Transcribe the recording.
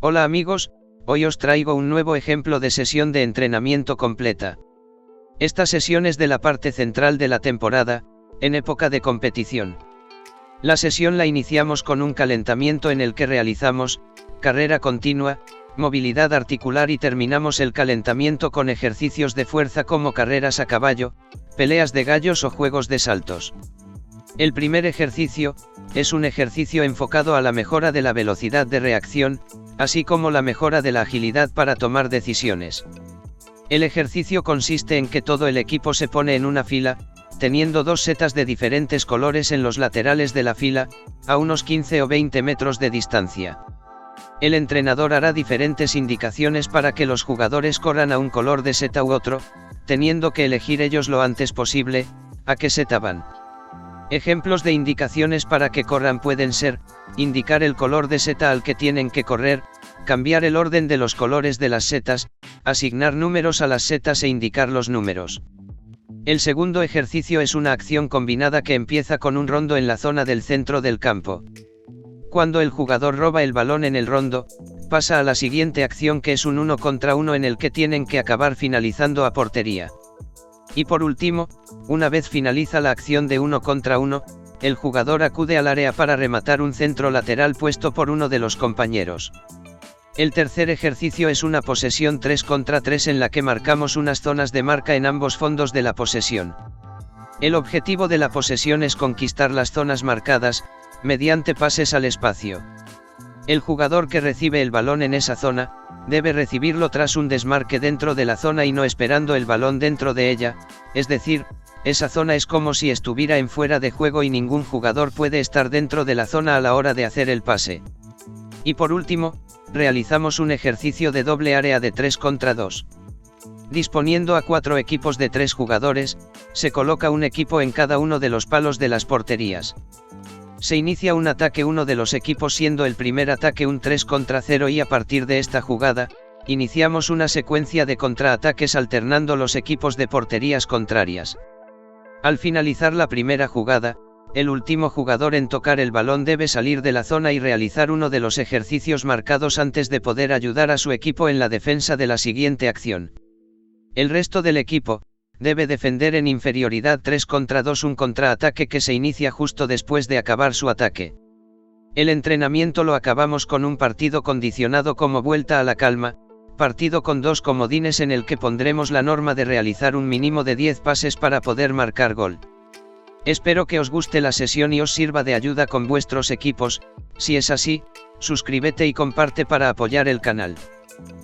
Hola amigos, hoy os traigo un nuevo ejemplo de sesión de entrenamiento completa. Esta sesión es de la parte central de la temporada, en época de competición. La sesión la iniciamos con un calentamiento en el que realizamos carrera continua, movilidad articular y terminamos el calentamiento con ejercicios de fuerza como carreras a caballo, peleas de gallos o juegos de saltos. El primer ejercicio es un ejercicio enfocado a la mejora de la velocidad de reacción, así como la mejora de la agilidad para tomar decisiones. El ejercicio consiste en que todo el equipo se pone en una fila, teniendo dos setas de diferentes colores en los laterales de la fila, a unos 15 o 20 metros de distancia. El entrenador hará diferentes indicaciones para que los jugadores corran a un color de seta u otro, teniendo que elegir ellos lo antes posible, a qué seta van. Ejemplos de indicaciones para que corran pueden ser, indicar el color de seta al que tienen que correr, cambiar el orden de los colores de las setas, asignar números a las setas e indicar los números. El segundo ejercicio es una acción combinada que empieza con un rondo en la zona del centro del campo. Cuando el jugador roba el balón en el rondo, pasa a la siguiente acción que es un 1 contra 1 en el que tienen que acabar finalizando a portería. Y por último, una vez finaliza la acción de 1 contra 1, el jugador acude al área para rematar un centro lateral puesto por uno de los compañeros. El tercer ejercicio es una posesión 3 contra 3 en la que marcamos unas zonas de marca en ambos fondos de la posesión. El objetivo de la posesión es conquistar las zonas marcadas, mediante pases al espacio. El jugador que recibe el balón en esa zona, debe recibirlo tras un desmarque dentro de la zona y no esperando el balón dentro de ella, es decir, esa zona es como si estuviera en fuera de juego y ningún jugador puede estar dentro de la zona a la hora de hacer el pase. Y por último, realizamos un ejercicio de doble área de 3 contra 2. Disponiendo a 4 equipos de 3 jugadores, se coloca un equipo en cada uno de los palos de las porterías. Se inicia un ataque uno de los equipos siendo el primer ataque un 3 contra 0 y a partir de esta jugada, iniciamos una secuencia de contraataques alternando los equipos de porterías contrarias. Al finalizar la primera jugada, el último jugador en tocar el balón debe salir de la zona y realizar uno de los ejercicios marcados antes de poder ayudar a su equipo en la defensa de la siguiente acción. El resto del equipo debe defender en inferioridad 3 contra 2 un contraataque que se inicia justo después de acabar su ataque. El entrenamiento lo acabamos con un partido condicionado como vuelta a la calma, partido con 2 comodines en el que pondremos la norma de realizar un mínimo de 10 pases para poder marcar gol. Espero que os guste la sesión y os sirva de ayuda con vuestros equipos. Si es así, suscríbete y comparte para apoyar el canal.